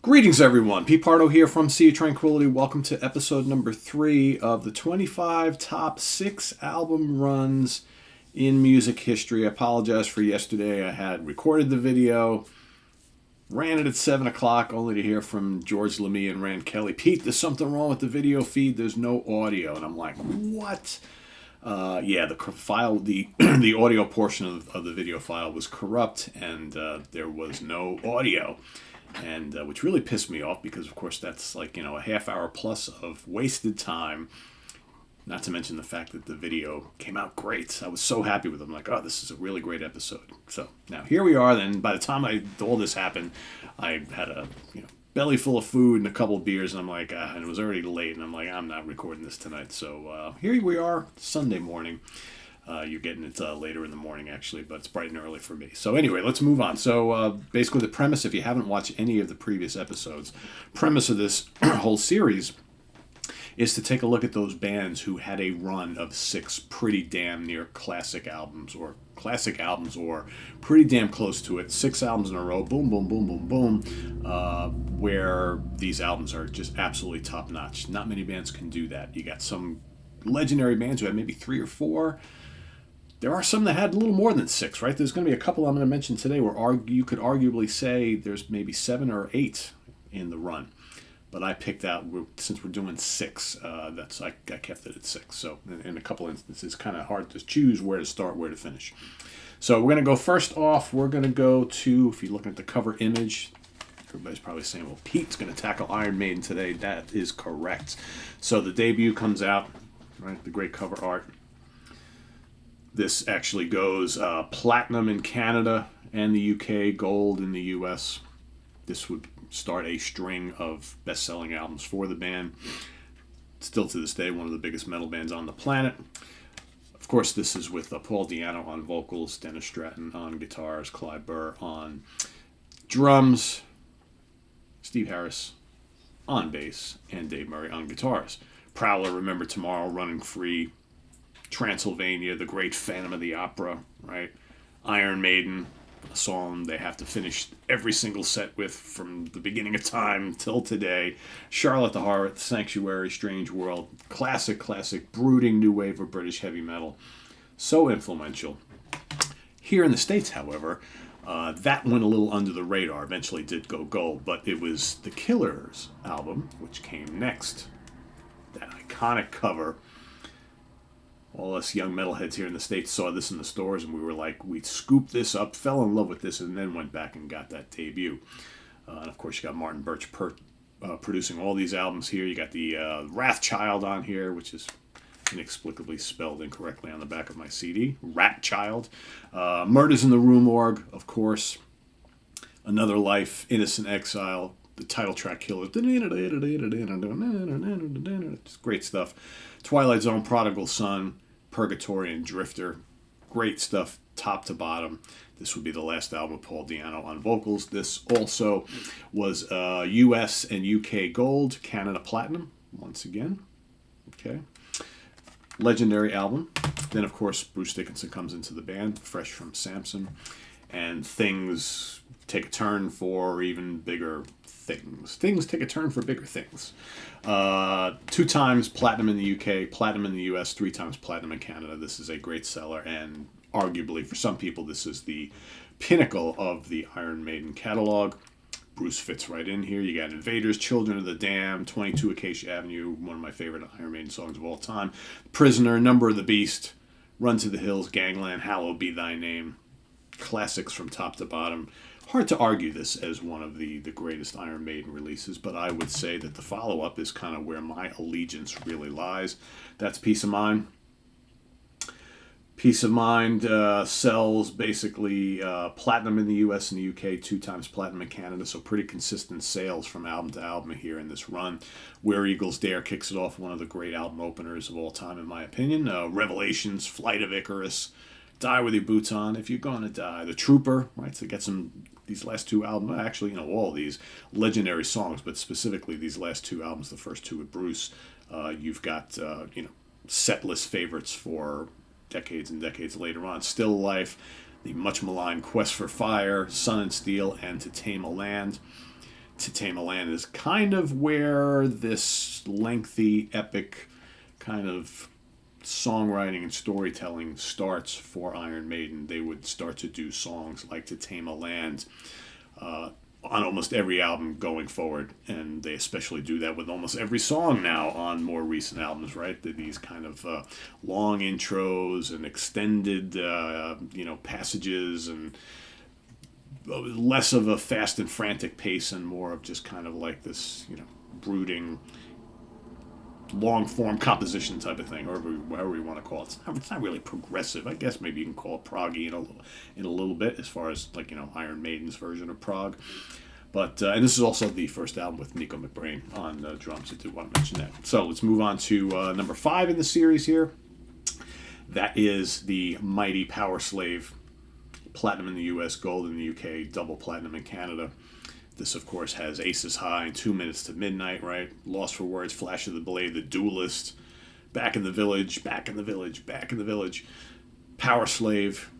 Greetings, everyone. Pete Pardo here from Sea of Tranquility. Welcome to episode number 3 of the 25 top 6 album runs in music history. I apologize for yesterday. I had recorded the video, ran it at 7 o'clock, only to hear from George Lemie and Rand Kelly, Pete, there's something wrong with the video feed. There's no audio. And I'm like, what? The file, the audio portion of the video file was corrupt, and there was no audio. And which really pissed me off because, of course, that's like, a half hour plus of wasted time. Not to mention the fact that the video came out great. I was so happy with them. Like, oh, this is a really great episode. So now here we are. Then by the time all this happened, I had a belly full of food and a couple of beers, and I'm like, and it was already late, and I'm like, I'm not recording this tonight. So here we are, Sunday morning. You're getting it later in the morning, actually, but it's bright and early for me. So anyway, let's move on. So basically the premise, if you haven't watched any of the previous episodes, premise of this whole series is to take a look at those bands who had a run of 6 pretty damn near classic albums, or pretty damn close to it. 6 albums in a row, boom, boom, boom, boom, boom, where these albums are just absolutely top-notch. Not many bands can do that. You got some legendary bands who had maybe 3 or 4. There are some that had a little more than 6, right? There's going to be a couple I'm going to mention today where you could arguably say there's maybe 7 or 8 in the run. But I picked out, since we're doing 6, I kept it at 6. So in a couple instances, it's kind of hard to choose where to start, where to finish. So we're going to go first off, we're going to go to, if you're looking at the cover image, everybody's probably saying, well, Pete's going to tackle Iron Maiden today. That is correct. So the debut comes out, right? The great cover art. This actually goes platinum in Canada and the UK, gold in the US. This would start a string of best-selling albums for the band. Still to this day, one of the biggest metal bands on the planet. Of course, this is with Paul Di'Anno on vocals, Dennis Stratton on guitars, Clive Burr on drums, Steve Harris on bass, and Dave Murray on guitars. Prowler, Remember Tomorrow, Running Free, Transylvania, the great Phantom of the Opera, right? Iron Maiden, a song they have to finish every single set with from the beginning of time till today. Charlotte the Harlot, Sanctuary, Strange World, classic, brooding new wave of British heavy metal. So influential. Here in the States, however, that went a little under the radar, eventually did go gold, but it was the Killers album, which came next. That iconic cover. All us young metalheads here in the States saw this in the stores, and we were like, we scooped this up, fell in love with this, and then went back and got that debut. And of course, you got Martin Birch producing all these albums here. You got the Wrathchild on here, which is inexplicably spelled incorrectly on the back of my CD. Ratchild. Murders in the Rue Morgue, of course. Another Life, Innocent Exile, the title track Killers. It's great stuff. Twilight Zone, Prodigal Son, Purgatory, and Drifter. Great stuff, top to bottom. This would be the last album of Paul Di'Anno on vocals. This also was US and UK gold, Canada platinum, once again. Okay. Legendary album. Then, of course, Bruce Dickinson comes into the band, fresh from Samson. And things take a turn for even bigger things. Things take a turn for bigger things. 2 times platinum in the UK, platinum in the US, 3 times platinum in Canada. This is a great seller, and arguably for some people this is the pinnacle of the Iron Maiden catalog. Bruce fits right in here. You got Invaders, Children of the Damned, 22 Acacia Avenue, one of my favorite Iron Maiden songs of all time. Prisoner, Number of the Beast, Run to the Hills, Gangland, Hallowed Be Thy Name. Classics from top to bottom. Hard to argue this as one of the greatest Iron Maiden releases, but I would say that the follow-up is kind of where my allegiance really lies. That's Peace of Mind. Peace of Mind sells basically platinum in the US and the UK, 2 times platinum in Canada, so pretty consistent sales from album to album here in this run. Where Eagles Dare kicks it off, one of the great album openers of all time, in my opinion. Revelations, Flight of Icarus, Die With Your Boots On, If You're Gonna Die. The Trooper, right? So get these last 2 albums, actually, all these legendary songs, but specifically these last 2 albums, the first 2 with Bruce, you've got, set list favorites for decades and decades later on. Still Life, the much maligned Quest for Fire, Sun and Steel, and To Tame a Land. To Tame a Land is kind of where this lengthy, epic kind of songwriting and storytelling starts for Iron Maiden. They would start to do songs like To Tame a Land on almost every album going forward, and they especially do that with almost every song now on more recent albums, right? These kind of long intros and extended passages, and less of a fast and frantic pace and more of just kind of like this brooding long form composition type of thing, or however you want to call it. It's not really progressive. I guess maybe you can call it proggy in a little bit, as far as Iron Maiden's version of prog. But and this is also the first album with Nico McBrain on drums. I did want to mention that. So let's move on to number 5 in the series here. That is the mighty Power Slave, platinum in the U.S., gold in the U.K., double platinum in Canada. This, of course, has Aces High, 2 Minutes to Midnight, right? Lost for Words, Flash of the Blade, The Duelist, Back in the Village, Back in the Village, Back in the Village, Power Slave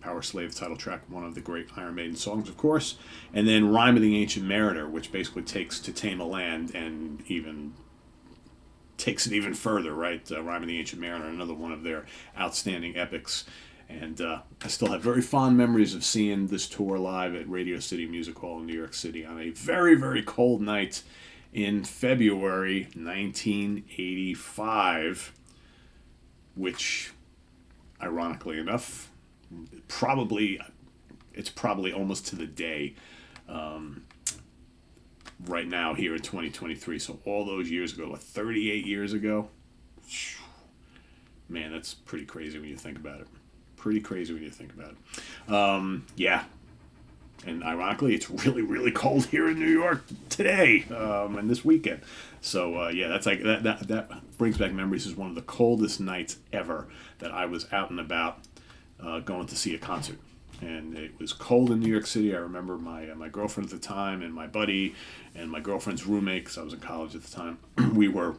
title track, one of the great Iron Maiden songs, of course. And then Rime of the Ancient Mariner, which basically takes To Tame a Land and even takes it even further, right? Rime of the Ancient Mariner, another one of their outstanding epics. And I still have very fond memories of seeing this tour live at Radio City Music Hall in New York City on a very, very cold night in February 1985, which, ironically enough, it's probably almost to the day right now here in 2023. So all those years ago, 38 years ago, man, that's pretty crazy when you think about it. Yeah. And ironically, it's really, really cold here in New York today and this weekend. So that's like that brings back memories. This is one of the coldest nights ever that I was out and about going to see a concert. And it was cold in New York City. I remember my girlfriend at the time and my buddy and my girlfriend's roommate, because I was in college at the time. We were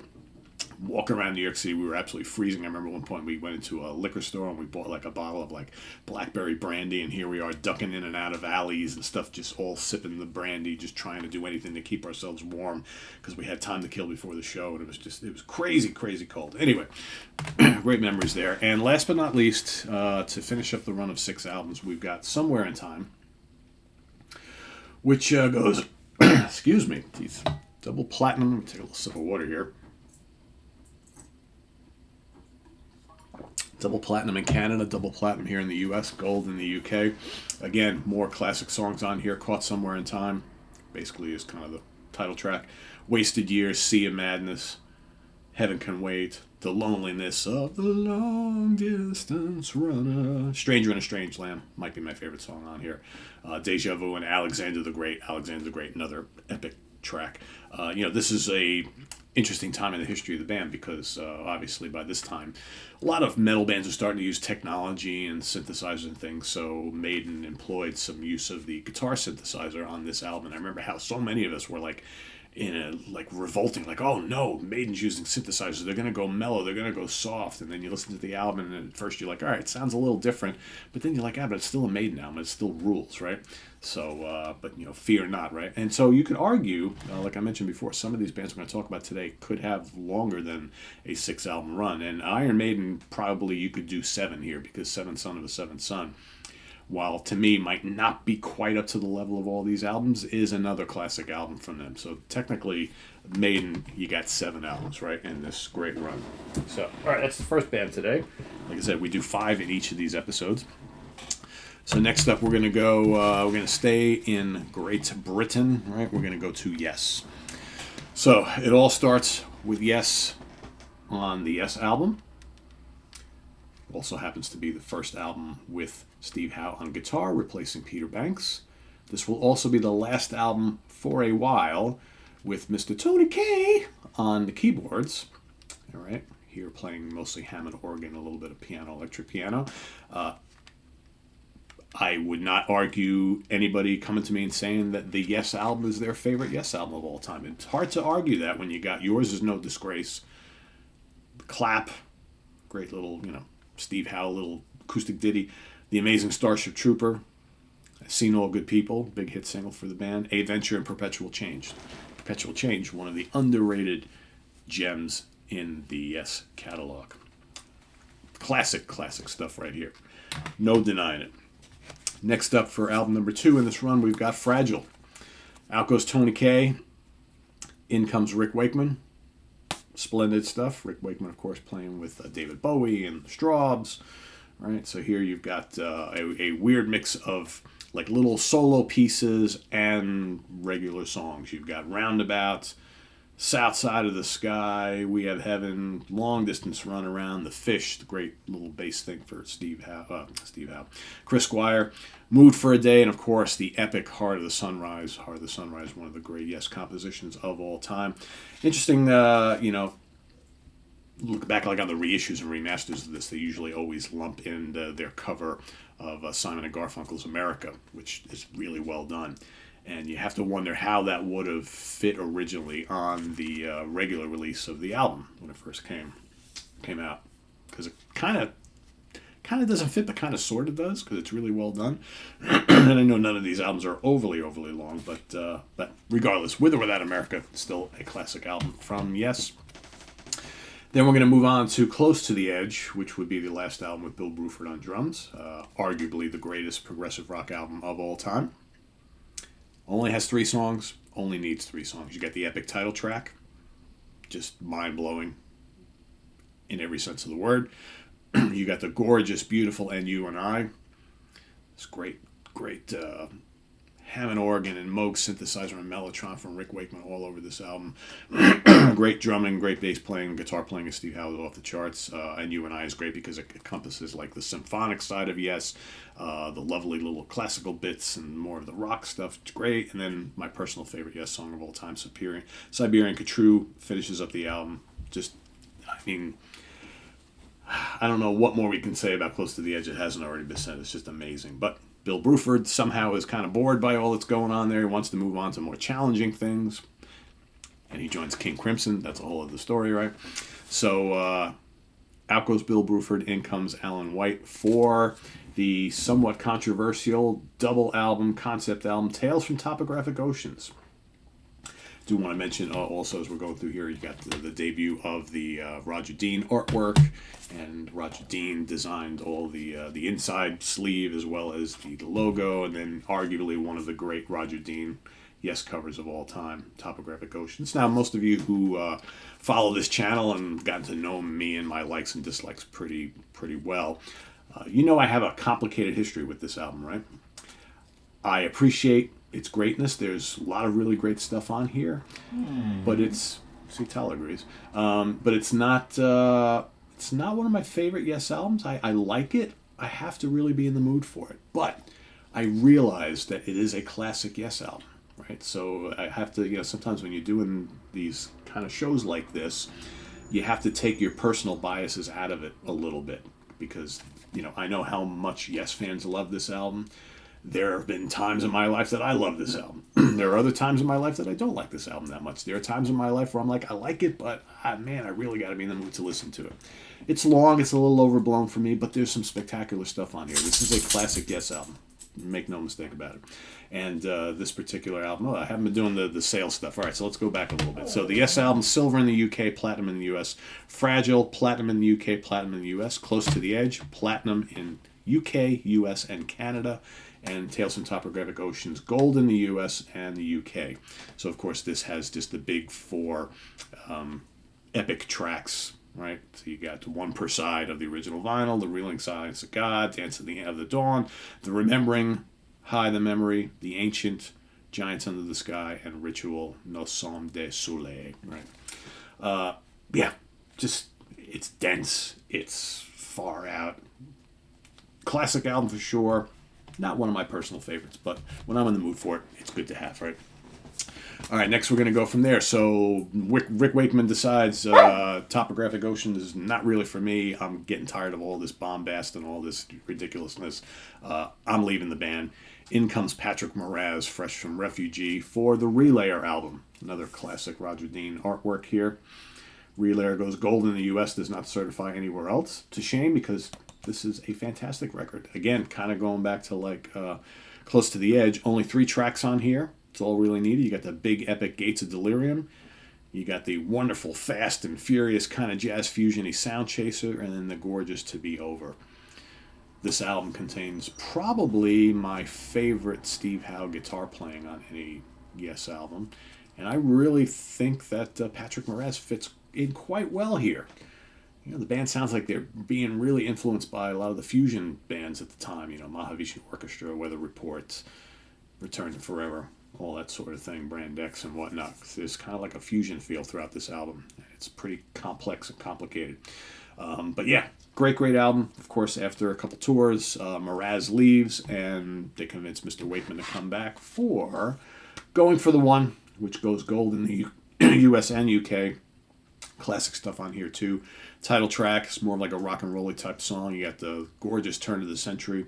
walking around New York City. We were absolutely freezing. I remember at one point we went into a liquor store and we bought like a bottle of like blackberry brandy, and here we are ducking in and out of alleys and stuff, just all sipping the brandy, just trying to do anything to keep ourselves warm because we had time to kill before the show, and it was crazy cold. Anyway, great memories there. And last but not least, to finish up the run of 6 albums, we've got Somewhere in Time, which goes excuse me, teeth, double platinum. Let me take a little sip of water here. Double platinum in Canada, double platinum here in the U.S., gold in the U.K. Again, more classic songs on here. Caught Somewhere in Time, basically is kind of the title track. Wasted Years, Sea of Madness, Heaven Can Wait, The Loneliness of the Long Distance Runner, Stranger in a Strange Land, might be my favorite song on here. Deja Vu and Alexander the Great, another epic track. This is a interesting time in the history of the band because obviously by this time a lot of metal bands are starting to use technology and synthesizers and things, so Maiden employed some use of the guitar synthesizer on this album. I remember how so many of us were revolting, like, oh no, Maiden's using synthesizers, they're going to go mellow, they're going to go soft. And then you listen to the album and at first you're like, all right, it sounds a little different, but then you're like, but it's still a Maiden album, it still rules, right? So but fear not, right? And so you could argue, like I mentioned before, some of these bands we're going to talk about today could have longer than a 6 album run, and Iron Maiden, probably you could do 7 here, because Seventh Son of a Seventh Son, while to me might not be quite up to the level of all these albums, is another classic album from them. So technically, Maiden, you got 7 albums, right, in this great run. So, all right, that's the first band today. Like I said, we do 5 in each of these episodes. So next up, we're going to stay in Great Britain, right? We're going to go to Yes. So it all starts with Yes on the Yes album. Also happens to be the first album with Steve Howe on guitar, replacing Peter Banks. This will also be the last album for a while with Mr. Tony Kaye on the keyboards. All right, here playing mostly Hammond organ, a little bit of piano, electric piano. I would not argue anybody coming to me and saying that the Yes album is their favorite Yes album of all time. It's hard to argue that when you got Yours Is No Disgrace, Clap, great little, Steve Howe little acoustic ditty, The Amazing Starship Trooper. I Seen All Good People, big hit single for the band. Adventure and Perpetual Change. Perpetual Change, one of the underrated gems in the Yes catalog. Classic stuff right here. No denying it. Next up for album number 2 in this run, we've got Fragile. Out goes Tony Kaye. In comes Rick Wakeman. Splendid stuff. Rick Wakeman, of course, playing with David Bowie and the Strawbs. Right, so here you've got a weird mix of like little solo pieces and regular songs. You've got Roundabout, South Side of the Sky, We Have Heaven, Long Distance Run Around, The Fish, the great little bass thing for Steve Howe, Chris Squire, Mood for a Day, and of course the epic Heart of the Sunrise. Heart of the Sunrise, one of the great Yes compositions of all time. Interesting, look back like on the reissues and remasters of this, they usually always lump in their cover of Simon and Garfunkel's America, which is really well done. And you have to wonder how that would have fit originally on the regular release of the album when it first came out, because it kind of doesn't fit, but kind of sort of does, because it's really well done. And I know none of these albums are overly long, but regardless, with or without America, still a classic album from Yes. Then we're going to move on to Close to the Edge, which would be the last album with Bill Bruford on drums. Arguably the greatest progressive rock album of all time. Only has 3 songs, only needs 3 songs. You got the epic title track, just mind-blowing in every sense of the word. You got the gorgeous, beautiful And You and I. It's great Hammond organ and Moog synthesizer and Mellotron from Rick Wakeman all over this album. Great drumming, great bass playing, guitar playing of Steve Howe off the charts. And You and I is great because it encompasses like the symphonic side of Yes, the lovely little classical bits and more of the rock stuff. It's great. And then my personal favorite Yes song of all time, Siberian Khatru, finishes up the album. Just, I mean, I don't know what more we can say about Close to the Edge. It hasn't already been said. It's just amazing. But Bill Bruford somehow is kind of bored by all that's going on there. He wants to move on to more challenging things. And he joins King Crimson. That's a whole other story, right? So out goes Bill Bruford. In comes Alan White for the somewhat controversial double album, concept album, Tales from Topographic Oceans. Do want to mention also, as we're going through here, you got the debut of the Roger Dean artwork, and Roger Dean designed all the inside sleeve as well as the logo, and then arguably one of the great Roger Dean Yes covers of all time, Topographic Oceans. Now, most of you who follow this channel and gotten to know me and my likes and dislikes pretty well, you know I have a complicated history with this album, right? I appreciate its greatness. There's a lot of really great stuff on here, but it's, see, Tull agrees, but it's not one of my favorite Yes albums. I like it. I have to really be in the mood for it, but I realize that it is a classic Yes album, right? So I have to, sometimes when you're doing these kind of shows like this, you have to take your personal biases out of it a little bit, because, I know how much Yes fans love this album. There have been times in my life that I love this album. There are other times in my life that I don't like this album that much. There are times in my life where I'm like, I like it, but man, I really got to be in the mood to listen to it. It's long, it's a little overblown for me, but there's some spectacular stuff on here. This is a classic Yes album. Make no mistake about it. And this particular album, I haven't been doing the sales stuff. All right, so let's go back a little bit. So the Yes album, silver in the UK, platinum in the US. Fragile, platinum in the UK, platinum in the US. Close to the Edge, platinum in UK, US, and Canada. And Tales from Topographic Oceans, gold in the US and the UK. So, of course, this has just the big 4 epic tracks, right? So you got 1 per side of the original vinyl, The Reeling Silence of God, Dance of the Dawn, The Remembering, High the Memory, The Ancient, Giants Under the Sky, and Ritual, Nos Sommes des Soleils, right? Yeah, just, it's dense, it's far out. Classic album for sure. Not one of my personal favorites, but when I'm in the mood for it, it's good to have, right? All right, next we're going to go from there. So Rick Wakeman decides Topographic Ocean is not really for me. I'm getting tired of all this bombast and all this ridiculousness. I'm leaving the band. In comes Patrick Moraz, fresh from Refugee, for the Relayer album. Another classic Roger Dean artwork here. Relayer goes gold in the U.S., does not certify anywhere else. It's a shame because this is a fantastic record. Again, kind of going back to like Close to the Edge, only 3 tracks on here. It's all really needed. You got the big epic Gates of Delirium. You got the wonderful Fast and Furious kind of jazz fusion-y Sound Chaser, and then the gorgeous To Be Over. This album contains probably my favorite Steve Howe guitar playing on any Yes album. And I really think that Patrick Moraz fits in quite well here. You know, the band sounds like they're being really influenced by a lot of the fusion bands at the time. You know, Mahavishnu Orchestra, Weather Report, Return to Forever, all that sort of thing, Brand X and whatnot. There's kind of like a fusion feel throughout this album. It's pretty complex and complicated. But yeah, great album. Of course, after a couple tours, Moraz leaves, and they convince Mr. Wakeman to come back for Going for the One, which goes gold in the US and UK. Classic stuff on here, too. Title track is more like a rock and roll type song. You got the gorgeous Turn of the Century.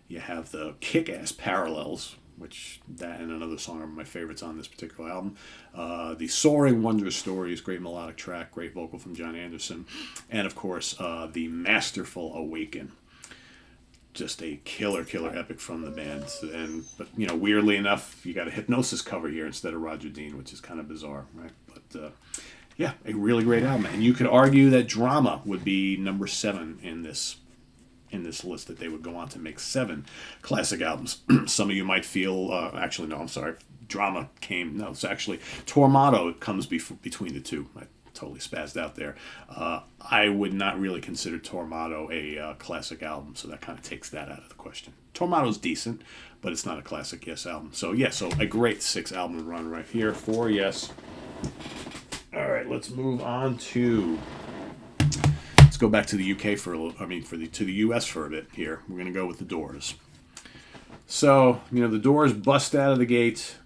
You have the kick-ass Parallels, which that and another song are my favorites on this particular album. The Soaring Wondrous Stories, great melodic track, great vocal from John Anderson. And, of course, the masterful Awaken. Just a killer epic from the band. But you know, weirdly enough, you got a Hypnosis cover here instead of Roger Dean, which is kind of bizarre, right? But yeah, a really great album. And you could argue that Drama would be number 7 in this list, that they would go on to make 7 classic albums. Some of you might feel, actually, no, I'm sorry. Drama came, no, it's actually Tormato comes between the two. I totally spazzed out there. I would not really consider Tormato a classic album, so that kind of takes that out of the question. Tormato's decent, but it's not a classic Yes album. So yeah, so a great 6 album run right here for Yes. All right, let's move on to. Let's go back to the UK for a little. To the US for a bit here. We're gonna go with the Doors. So you know, the Doors bust out of the gate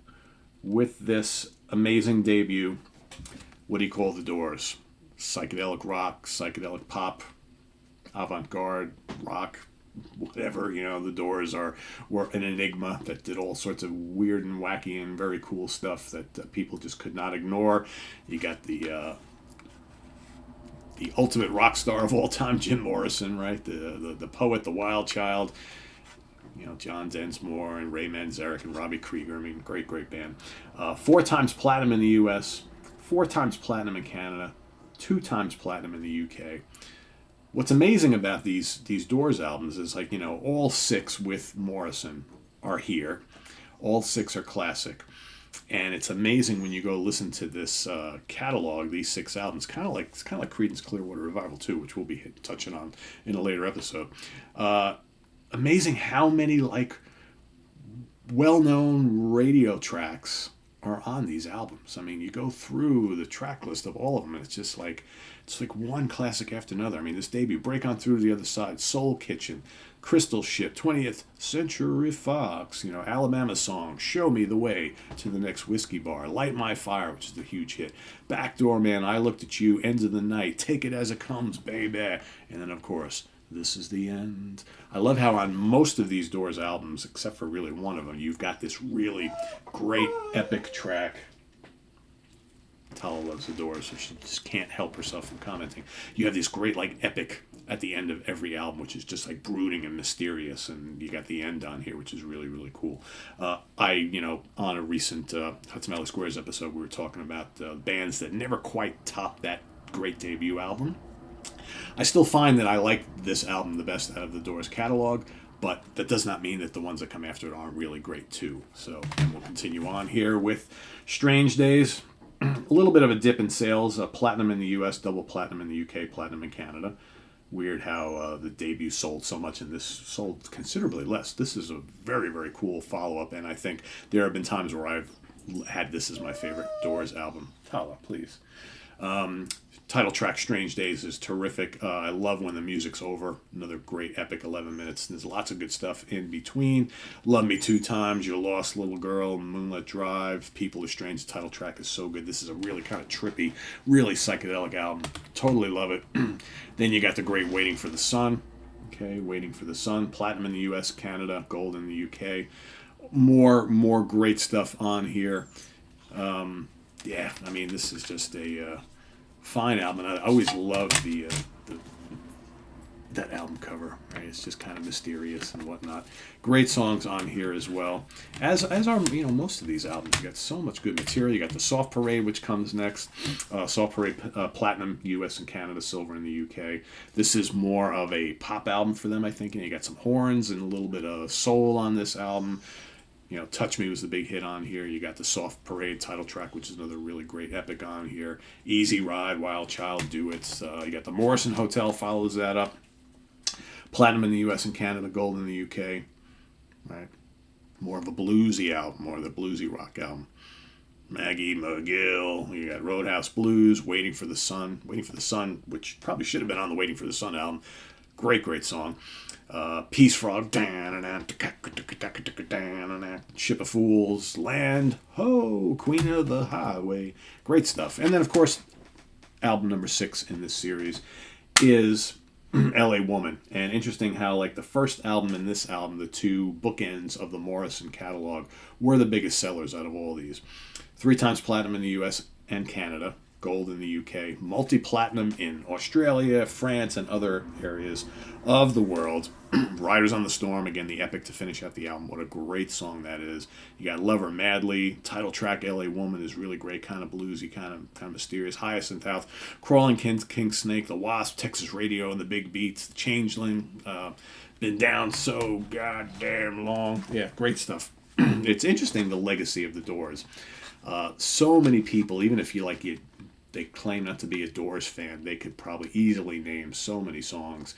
with this amazing debut. What do you call the Doors? Psychedelic rock, psychedelic pop, avant-garde rock, whatever. You know, the Doors were an enigma that did all sorts of weird and wacky and very cool stuff that people just could not ignore. You got the ultimate rock star of all time, Jim Morrison, right? The poet, the wild child. You know, John Densmore and Ray Manzarek and Robbie Krieger. I mean, great band. 4 times platinum in the U.S., 4 times platinum in Canada, 2 times platinum in the UK. What's amazing about these Doors albums is, like, you know, all 6 with Morrison are here. All 6 are classic. And it's amazing when you go listen to this catalog, these 6 albums, it's kind of like Creedence Clearwater Revival 2, which we'll be touching on in a later episode. Amazing how many, like, well-known radio tracks are on these albums. I mean, you go through the track list of all of them, and it's like one classic after another. I mean, this debut, Break On Through to the Other Side, Soul Kitchen, Crystal Ship, 20th Century Fox, you know, Alabama Song, Show Me the Way to the Next Whiskey Bar, Light My Fire, which is a huge hit, Backdoor Man, I Looked at You, End of the Night, Take It As It Comes, Baby, and then, of course, This Is the End. I love how on most of these Doors albums, except for really one of them, you've got this really great epic track. Tala loves the Doors, so she just can't help herself from commenting. You have this great, like, epic at the end of every album, which is just like brooding and mysterious, and you got the end on here, which is really cool. On a recent Hudson Valley Squares episode, we were talking about bands that never quite topped that great debut album. I still find that I like this album the best out of the Doors catalog, but that does not mean that the ones that come after it aren't really great too. So we'll continue on here with Strange Days. A little bit of a dip in sales, platinum in the US, double platinum in the UK, platinum in Canada. Weird how the debut sold so much and this sold considerably less. This is a very cool follow-up, and I think there have been times where I've had this as my favorite Doors album. Tala, please. Title track Strange Days is terrific. I love when the music's over. Another great epic 11 minutes. There's lots of good stuff in between. Love Me 2 Times, Your Lost Little Girl, Moonlit Drive, People Are Strange. The title track is so good. This is a really kind of trippy, really psychedelic album. Totally love it. Then you got the great Waiting for the Sun. Okay, Waiting for the Sun. Platinum in the US, Canada, gold in the UK. More great stuff on here. This is just a fine album. I always loved the that album cover, right? It's just kind of mysterious and whatnot. Great songs on here as well. As are most of these albums. You got so much good material. You got the Soft Parade, which comes next. Soft Parade Platinum, U.S. and Canada, Silver in the U.K. This is more of a pop album for them, I think. And you got some horns and a little bit of soul on this album. Touch Me was the big hit on here. You got the Soft Parade title track, which is another really great epic on here. Easy Ride, Wild Child, Duets. You got the Morrison Hotel follows that up. Platinum in the U.S. and Canada, Gold in the U.K. Right, more of a bluesy album, more of the bluesy rock album. Maggie McGill. You got Roadhouse Blues, Waiting for the Sun, which probably should have been on the Waiting for the Sun album. Great song. Peace Frog, Ship of Fools, Land Ho, Queen of the Highway. Great stuff. And then, of course, album number 6 in this series is L.A. Woman. And interesting how, like, the first album and this album, the two bookends of the Morrison catalog, were the biggest sellers out of all these. 3 times platinum in the U.S. and Canada, gold in the U.K., multi-platinum in Australia, France, and other areas of the world. Riders on the Storm, again, the epic to finish out the album. What a great song that is. You got Love Her Madly. Title track, L.A. Woman, is really great, kind of bluesy, kind of mysterious. Hyacinth House, Crawling King Snake, The Wasp, Texas Radio, and the Big Beats, The Changeling, Been Down So Goddamn Long. Yeah, great stuff. It's interesting, the legacy of the Doors. So many people, even if they claim not to be a Doors fan, they could probably easily name so many songs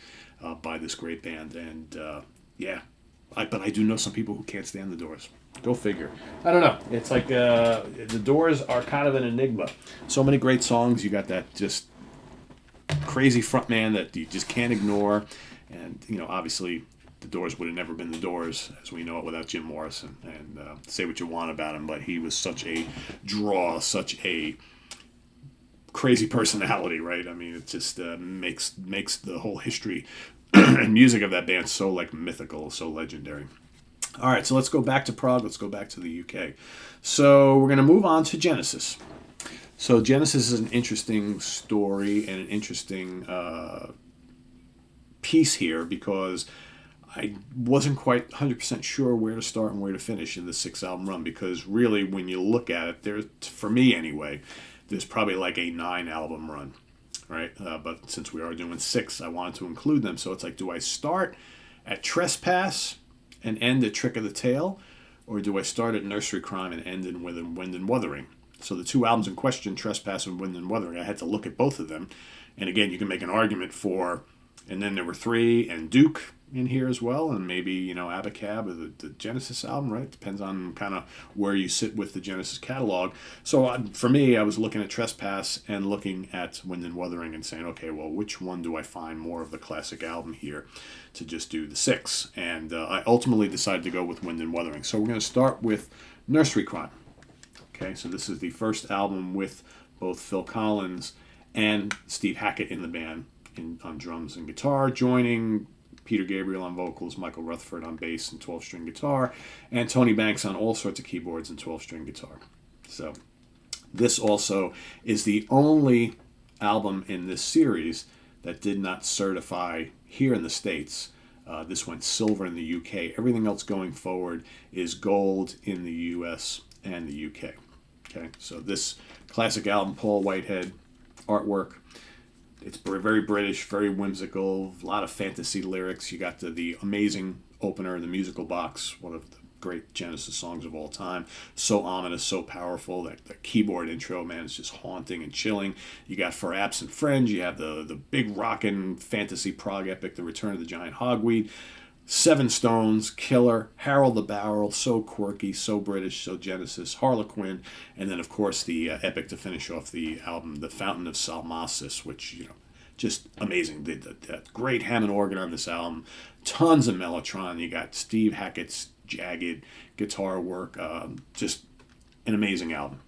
by this great band. And but I do know some people who can't stand the Doors. Go figure. I don't know. It's like the Doors are kind of an enigma. So many great songs. You got that just crazy frontman that you just can't ignore. And, obviously the Doors would have never been the Doors as we know it without Jim Morrison. And say what you want about him, but he was such a draw, such a crazy personality, right? I mean, it just makes the whole history and music of that band so mythical, so legendary. All right, so let's go back to Prague. Let's go back to the UK. So we're going to move on to Genesis. So Genesis is an interesting story and an interesting piece here because I wasn't quite 100% sure where to start and where to finish in the 6-album run because really when you look at it, for me anyway, there's probably like a 9-album run, right? But since we are doing 6, I wanted to include them. So it's like, do I start at Trespass and end at Trick of the Tail? Or do I start at Nursery Crime and end in Wind and Wuthering? So the 2 albums in question, Trespass and Wind and Wuthering, I had to look at both of them. And again, you can make an argument for, and then there were 3, and Duke in here as well, and maybe, Abacab or the Genesis album, right? Depends on kind of where you sit with the Genesis catalog. So for me, I was looking at Trespass and looking at Wind and Wuthering and saying, okay, well, which one do I find more of the classic album here to just do the 6? And I ultimately decided to go with Wind and Wuthering. So we're going to start with Nursery Crime. Okay, so this is the first album with both Phil Collins and Steve Hackett in the band on drums and guitar, joining Peter Gabriel on vocals, Michael Rutherford on bass and 12-string guitar, and Tony Banks on all sorts of keyboards and 12-string guitar. So this also is the only album in this series that did not certify here in the States. This went silver in the UK. Everything else going forward is gold in the US and the UK. Okay, so this classic album, Paul Whitehead, artwork. It's very British, very whimsical, a lot of fantasy lyrics. You got the amazing opener, The Musical Box, one of the great Genesis songs of all time. So ominous, so powerful. That keyboard intro, man, is just haunting and chilling. You got For Absent Friends. You have the big rockin' fantasy prog epic, The Return of the Giant Hogweed. 7 Stones, Killer, Harold the Barrel, so quirky, so British, so Genesis, Harlequin, and then of course the epic to finish off the album, The Fountain of Salmacis, which just amazing. That great Hammond organ on this album, tons of mellotron. You got Steve Hackett's jagged guitar work, just an amazing album.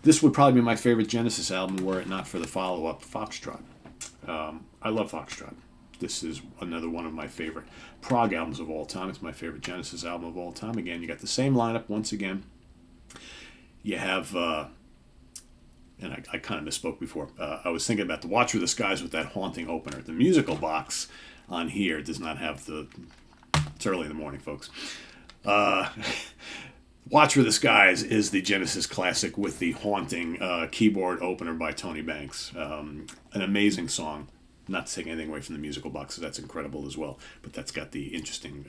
This would probably be my favorite Genesis album were it not for the follow-up, Foxtrot. I love Foxtrot. This is another one of my favorite prog albums of all time. It's my favorite Genesis album of all time. Again, you got the same lineup once again. You have and I kind of misspoke before. I was thinking about the Watch for the Skies with that haunting opener. The musical box on here does not have the... It's early in the morning, folks. Watch for the Skies is the Genesis classic with the haunting keyboard opener by Tony Banks. An amazing song. Not to take anything away from the musical box, so that's incredible as well. But that's got the interesting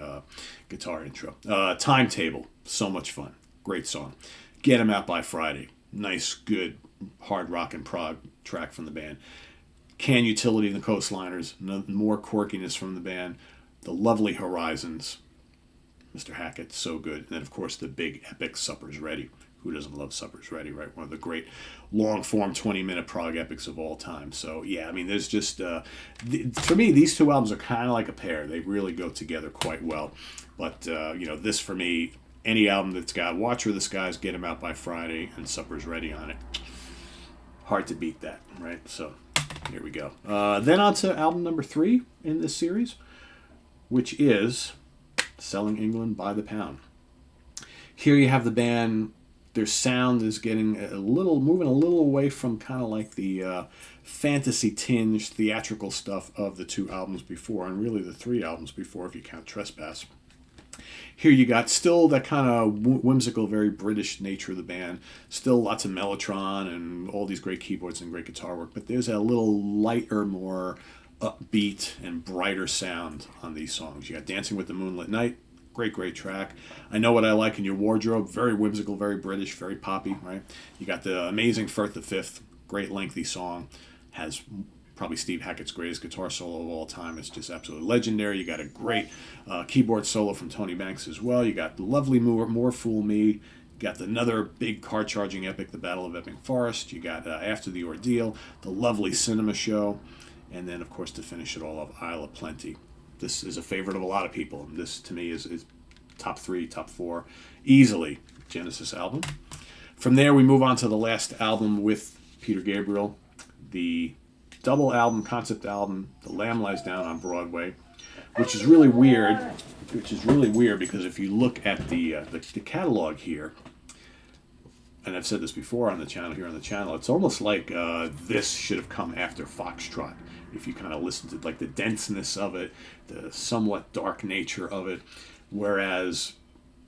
guitar intro. Timetable, so much fun. Great song. Get 'Em Out by Friday. Nice, good, hard rock and prog track from the band. Can Utility and the Coastliners. More quirkiness from the band. The Lovely Horizons. Mr. Hackett, so good. And then, of course, the big epic Supper's Ready. Who doesn't love Supper's Ready, right? One of the great long-form 20-minute prog epics of all time. So, yeah, I mean, there's just... for me, these two albums are kind of like a pair. They really go together quite well. But, this, for me, any album that's got Watch for the Skies, Get 'Em Out by Friday, and Supper's Ready on it, hard to beat that, right? So, here we go. Then on to album number 3 in this series, which is Selling England by the Pound. Here you have the band... Their sound is getting moving a little away from kind of like the fantasy-tinged theatrical stuff of the 2 albums before, and really the 3 albums before if you count Trespass. Here you got still that kind of whimsical, very British nature of the band. Still lots of mellotron and all these great keyboards and great guitar work, but there's a little lighter, more upbeat and brighter sound on these songs. You got Dancing with the Moonlit Night. Great track. I Know What I Like in Your Wardrobe. Very whimsical, very British, very poppy, right? You got the amazing Firth the Fifth. Great lengthy song. Has probably Steve Hackett's greatest guitar solo of all time. It's just absolutely legendary. You got a great keyboard solo from Tony Banks as well. You got the lovely More Fool Me. You got another big car-charging epic, The Battle of Epping Forest. You got After the Ordeal, the lovely Cinema Show. And then, of course, to finish it all up, Isle of Plenty. This is a favorite of a lot of people. This, to me, is top 3, top 4, easily Genesis album. From there, we move on to the last album with Peter Gabriel, the double album, concept album, The Lamb Lies Down on Broadway, which is really weird. Because if you look at the catalog here, and I've said this before on the channel, it's almost like this should have come after Foxtrot. If you kind of listen to like the denseness of it, the somewhat dark nature of it, whereas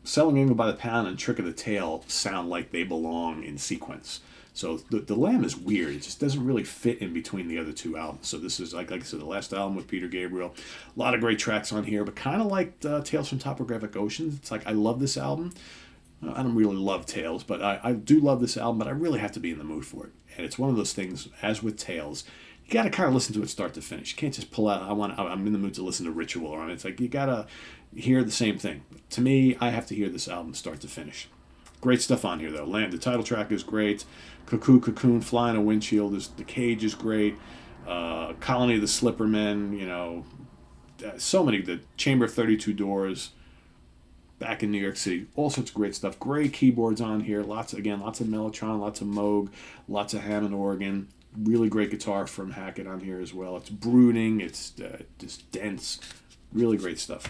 Selling England by the Pound and Trick of the Tail sound like they belong in sequence. So the Lamb is weird. It just doesn't really fit in between the other 2 albums. So this is, like I said, the last album with Peter Gabriel. A lot of great tracks on here, but kind of like Tales from Topographic Oceans. It's like I love this album. I don't really love Tales, but I do love this album, but I really have to be in the mood for it. And it's one of those things, as with Tales, you got to kind of listen to it start to finish. You can't just pull out, I'm in the mood to listen to Ritual, or it's like you got to hear the same thing. To me, I have to hear this album start to finish. Great stuff on here, though. The title track is great. Cocoon, Fly in a Windshield. The Cage is great. Colony of the Slippermen, so many. The Chamber of 32 Doors. Back in New York City. All sorts of great stuff. Great keyboards on here. Lots of mellotron, lots of Moog, lots of Hammond organ. Really great guitar from Hackett on here as well. It's brooding. It's just dense. Really great stuff.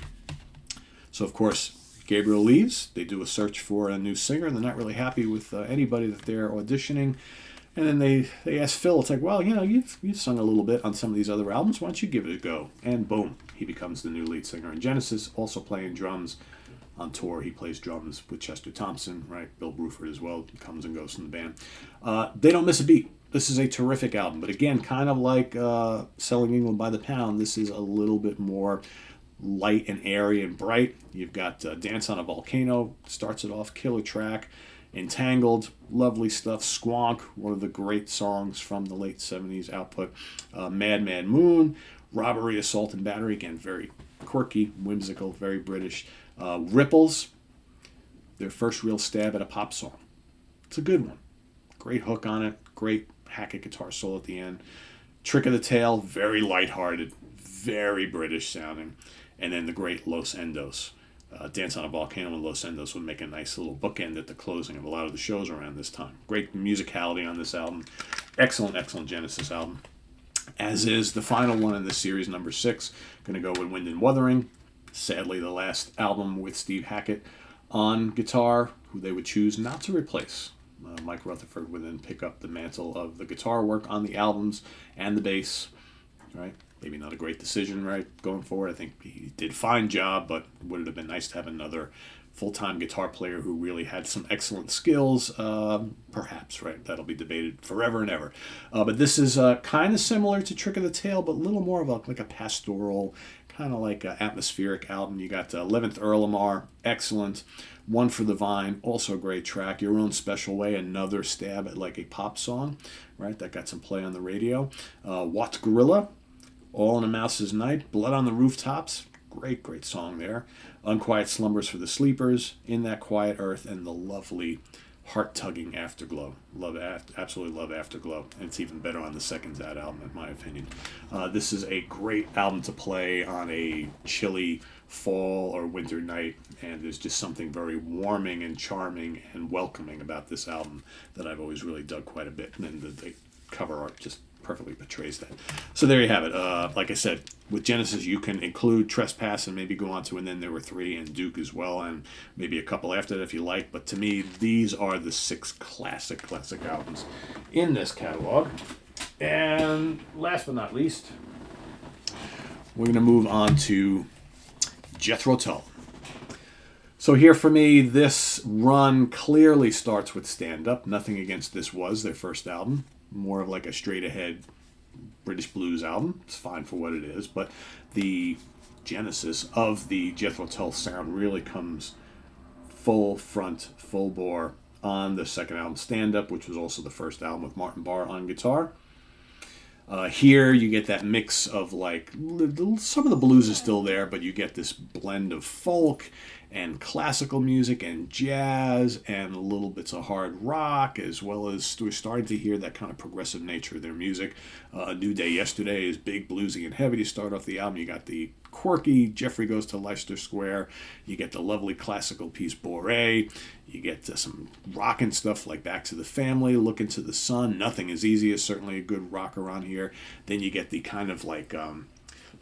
So, of course, Gabriel leaves. They do a search for a new singer. They're not really happy with anybody that they're auditioning. And then they ask Phil, it's like, well, you've sung a little bit on some of these other albums. Why don't you give it a go? And boom, he becomes the new lead singer in Genesis, also playing drums on tour. He plays drums with Chester Thompson, right? Bill Bruford as well comes and goes from the band. They don't miss a beat. This is a terrific album. But again, kind of like Selling England by the Pound, this is a little bit more light and airy and bright. You've got Dance on a Volcano, starts it off, killer track. Entangled, lovely stuff. Squonk, one of the great songs from the late 70s output. Mad Mad Moon, Robbery, Assault, and Battery. Again, very quirky, whimsical, very British. Ripples, their first real stab at a pop song. It's a good one. Great hook on it. Great Hackett guitar solo at the end. Trick of the Tail, very lighthearted, very British sounding. And then the great Los Endos. Dance on a Volcano and Los Endos would make a nice little bookend at the closing of a lot of the shows around this time. Great musicality on this album. Excellent Genesis album. As is the final one in this series, number 6. Going to go with Wind and Wuthering. Sadly, the last album with Steve Hackett on guitar, who they would choose not to replace Mike Rutherford would then pick up the mantle of the guitar work on the albums and the bass, right? Maybe not a great decision, right, going forward. I think he did a fine job, but would it have been nice to have another full-time guitar player who really had some excellent skills? Perhaps, right? That'll be debated forever and ever. But this is kind of similar to Trick of the Tail, but a little more of like a pastoral, kind of like an atmospheric album. You got 11th Earl Lamar, excellent. One for the Vine, also a great track. Your Own Special Way, another stab at like a pop song, right? That got some play on the radio. Watts Gorilla, All in a Mouse's Night, Blood on the Rooftops, great song there. Unquiet Slumbers for the Sleepers, In That Quiet Earth, and the lovely heart-tugging Afterglow. Absolutely love Afterglow. And it's even better on the second Zad album, in my opinion. This is a great album to play on a chilly fall or winter night, and there's just something very warming and charming and welcoming about this album that I've always really dug quite a bit. And the cover art just perfectly portrays that. So there you have it. Like I said, with Genesis, you can include Trespass and maybe go on to And Then There Were Three and Duke as well, and maybe a couple after that if you like. But to me, these are the 6 classic albums in this catalog. And last but not least, we're going to move on to Jethro Tull. So here for me, this run clearly starts with Stand Up. Nothing Against This Was their first album. More of like a straight-ahead British blues album. It's fine for what it is, but the genesis of the Jethro Tull sound really comes full front, full bore on the second album, Stand Up, which was also the first album with Martin Barr on guitar. Here you get that mix of like, some of the blues is still there, but you get this blend of folk and classical music and jazz and little bits of hard rock, as well as we're starting to hear that kind of progressive nature of their music. A New Day Yesterday is big, bluesy, and heavy to start off the album. You got the quirky Jeffrey Goes to Leicester Square. You get the lovely classical piece Boré. You get some rockin' stuff like Back to the Family, Look Into the Sun. Nothing Is Easy is certainly a good rocker on here. Then you get the kind of like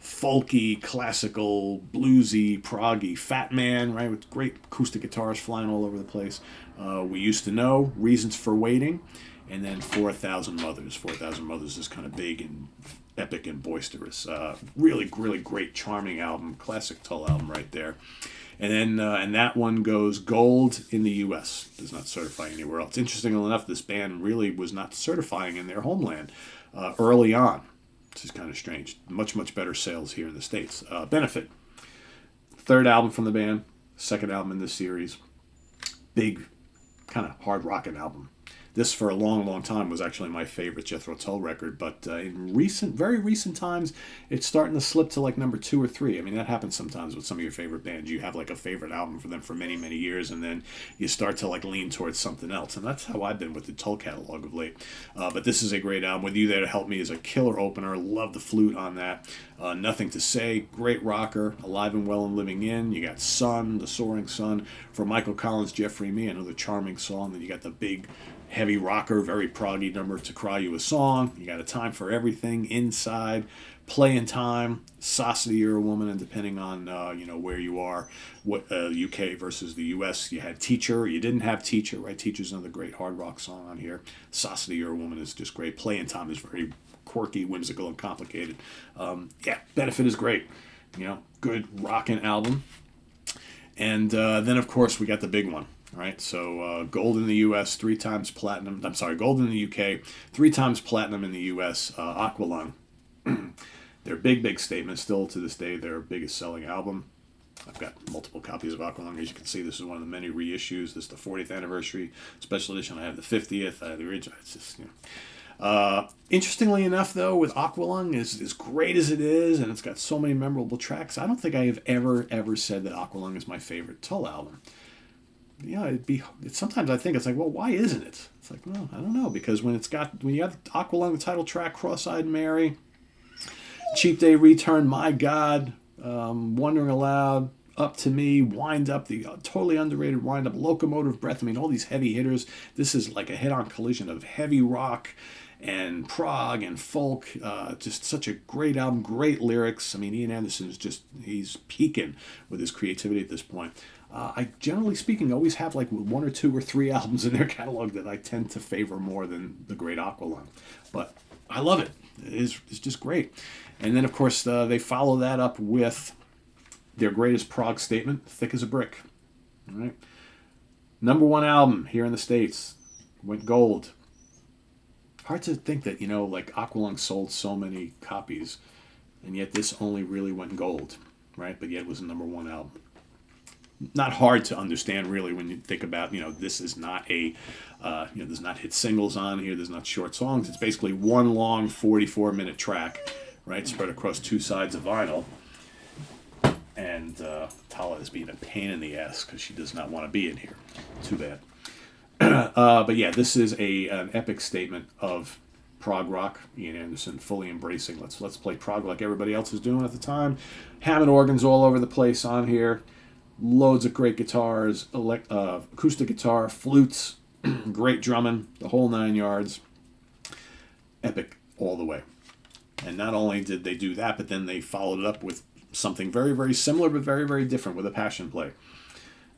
folky, classical, bluesy, proggy Fat Man, right, with great acoustic guitars flying all over the place. We Used to Know, Reasons for Waiting, and then 4,000 Mothers. 4,000 Mothers is kind of big and epic and boisterous. Really great, charming album, classic Tull album right there. And then and that one goes gold in the U.S. Does not certify anywhere else. Interestingly enough, this band really was not certifying in their homeland early on, which is kind of strange. Much better sales here in the States. Benefit, third album from the band, second album in this series. Big, kind of hard rockin' album. This, for a long time, was actually my favorite Jethro Tull record, but in very recent times, it's starting to slip to like number 2 or 3. I mean, that happens sometimes with some of your favorite bands. You have like a favorite album for them for many years, and then you start to like lean towards something else, and that's how I've been with the Tull catalog of late. But this is a great album. With You There to Help Me is a killer opener. Love the flute on that. Nothing to Say, great rocker. Alive and Well and Living In. You got Sun, The Soaring Sun. For Michael Collins, Jeffrey Me, another charming song. Then you got the big heavy rocker, very proggy number, To Cry You a Song. You got A Time for Everything, Inside, Play in Time, Saucity You're a Woman, and depending on where you are, what UK versus the US, you had Teacher, you didn't have Teacher, right? Teacher's another great hard rock song on here. Saucity You're a Woman is just great. Play in Time is very quirky, whimsical, and complicated. Benefit is great. Good rockin' album. And then, of course, we got the big one. All right, so gold in the U.S., 3 times platinum. I'm sorry, gold in the U.K., 3 times platinum in the U.S. Aqualung, their big statement. Still to this day, their biggest selling album. I've got multiple copies of Aqualung. As you can see, this is one of the many reissues. This is the 40th anniversary special edition. I have the 50th. I have the original. It's just, interestingly enough, though, with Aqualung, as great as it is, and it's got so many memorable tracks, I don't think I have ever said that Aqualung is my favorite Tull album. Sometimes I think it's like, well, why isn't it? It's like, well, I don't know, because when you have Aqualung, the title track, Cross-Eyed Mary, Cheap Day Return, My God, Wondering Aloud, Up to Me, Wind Up, the totally underrated Wind Up, Locomotive Breath. I mean, all these heavy hitters. This is like a head-on collision of heavy rock and prog and folk. Just such a great album, great lyrics. I mean, Ian Anderson is he's peaking with his creativity at this point. I generally speaking always have like 1 or 2 or 3 albums in their catalog that I tend to favor more than the great Aqualung. But I love it. It's just great. And then, of course, they follow that up with their greatest prog statement, Thick as a Brick. All right. #1 album here in the States. Went gold. Hard to think that, like Aqualung sold so many copies, and yet this only really went gold, right? But yet it was a #1 album. Not hard to understand, really, when you think about, this is not there's not hit singles on here, there's not short songs. It's basically one long 44-minute track, right, spread across 2 sides of vinyl. And Tala is being a pain in the ass because she does not want to be in here. Too bad. But yeah, this is an epic statement of prog rock. Ian Anderson fully embracing let's play prog like everybody else was doing at the time. Hammond organs all over the place on here. Loads of great guitars, acoustic guitar, flutes, great drumming, the whole 9 yards. Epic all the way. And not only did they do that, but then they followed it up with something very, very similar but very, very different with a Passion Play.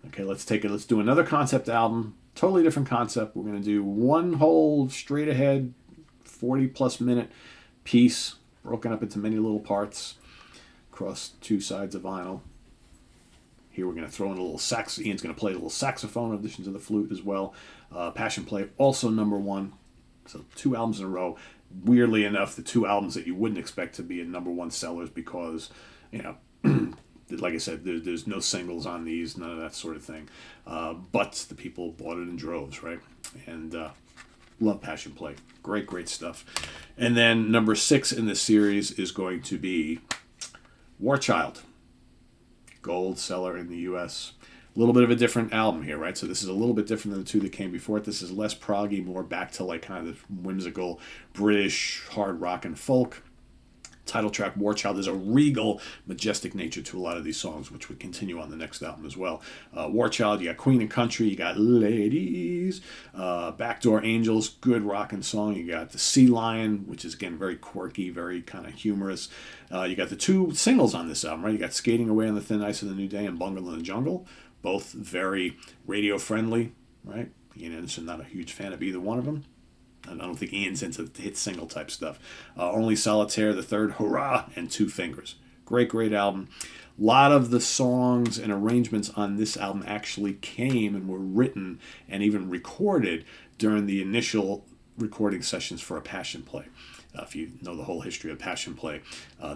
Okay, let's do another concept album. Totally different concept. We're going to do one whole straight ahead 40-plus minute piece broken up into many little parts across 2 sides of vinyl. Here we're going to throw in a little sax. Ian's going to play a little saxophone in addition to the flute as well. Passion Play, also #1. So 2 albums in a row. Weirdly enough, the 2 albums that you wouldn't expect to be in #1 sellers because, like I said, there's no singles on these, none of that sort of thing. But the people bought it in droves, right? And love Passion Play. Great, great stuff. And then #6 in this series is going to be War Child. Gold seller in the U.S. A little bit of a different album here, right? So this is a little bit different than the 2 that came before it. This is less proggy, more back to like kind of whimsical British hard rock and folk. Title track, War Child, is a regal, majestic nature to a lot of these songs, which would continue on the next album as well. War Child, you got Queen and Country, you got Ladies, Backdoor Angels, good rockin' song. You got The Sea Lion, which is, again, very quirky, very kind of humorous. You got the 2 singles on this album, right? You got Skating Away on the Thin Ice of the New Day and Bungle in the Jungle, both very radio-friendly, right? Ian Anderson, not a huge fan of either one of them. I don't think Ian's into hit single type stuff. Only Solitaire, The Third Hurrah, and 2 Fingers. Great, great album. A lot of the songs and arrangements on this album actually came and were written and even recorded during the initial recording sessions for A Passion Play. If you know the whole history of Passion Play,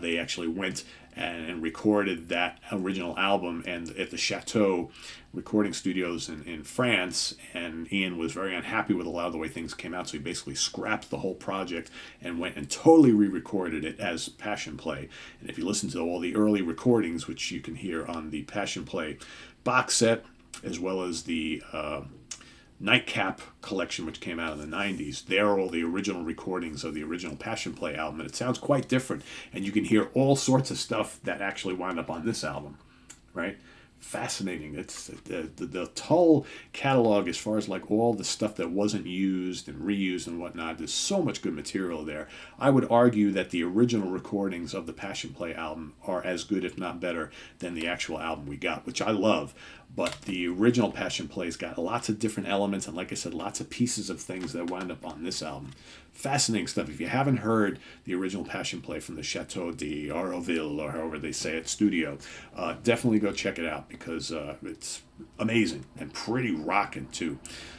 they actually went and recorded that original album at the Chateau recording studios in France, and Ian was very unhappy with a lot of the way things came out, so he basically scrapped the whole project and went and totally re-recorded it as Passion Play. And if you listen to all the early recordings, which you can hear on the Passion Play box set, as well as the Nightcap collection, which came out in the 90s. There are all the original recordings of the original Passion Play album, and it sounds quite different. And you can hear all sorts of stuff that actually wound up on this album, right? Fascinating. It's the Tull catalog, as far as like all the stuff that wasn't used and reused and whatnot. There's so much good material there. I would argue that the original recordings of the Passion Play album are as good, if not better, than the actual album we got, which I love. But the original Passion Play's got lots of different elements, and like I said, lots of pieces of things that wound up on this album. Fascinating stuff. If you haven't heard the original Passion Play from the Chateau d'Aroville, or however they say it, studio, definitely go check it out, because it's amazing and pretty rockin' too.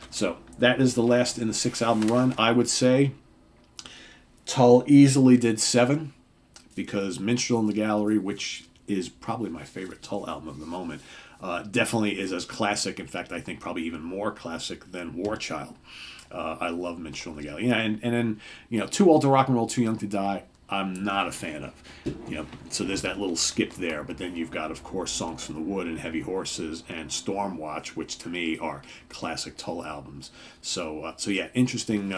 So that is the last in the 6-album run. I would say Tull easily did 7, because Minstrel in the Gallery, which is probably my favorite Tull album of the moment, definitely is as classic. In fact, I think probably even more classic than War Child. I love Minstrel in the Gallery. Yeah, and then, Too Old to Rock and Roll, Too Young to Die, I'm not a fan of. So there's that little skip there. But then you've got, of course, Songs from the Wood and Heavy Horses and Stormwatch, which to me are classic Tull albums. So yeah, interesting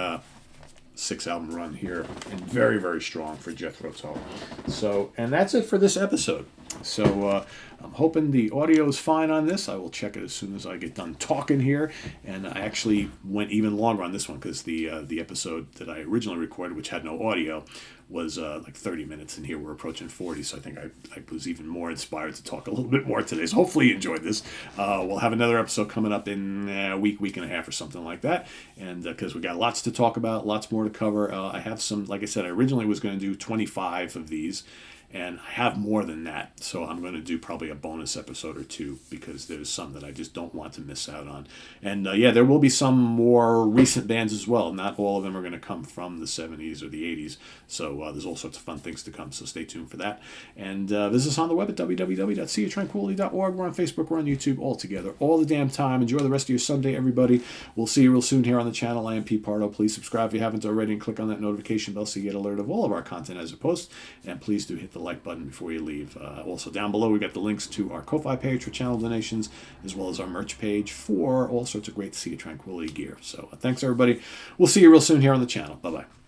6-album run here, and very, very strong for Jethro Tull. So, and that's it for this episode. So I'm hoping the audio is fine on this. I will check it as soon as I get done talking here. And I actually went even longer on this one because the episode that I originally recorded, which had no audio, was like 30 minutes, and here we're approaching 40. So I think I was even more inspired to talk a little bit more today. So hopefully you enjoyed this. We'll have another episode coming up in a week and a half or something like that. And because we got lots to talk about, lots more to cover. I have some, like I said, I originally was going to do 25 of these. And I have more than that, so I'm going to do probably a bonus episode or two because there's some that I just don't want to miss out on. And yeah, there will be some more recent bands as well. Not all of them are going to come from the 70s or the 80s, so there's all sorts of fun things to come, so stay tuned for that. And visit us on the web at www.seaoftranquility.org. We're on Facebook, we're on YouTube, all together, all the damn time. Enjoy the rest of your Sunday, everybody. We'll see you real soon here on the channel. I am Pete Pardo. Please subscribe if you haven't already and click on that notification bell so you get alert of all of our content as it posts. And please do hit the like button before you leave. Also down below we got the links to our Ko-Fi page for channel donations, as well as our merch page for all sorts of great Sea of Tranquility gear. So thanks everybody. We'll see you real soon here on the channel. Bye bye.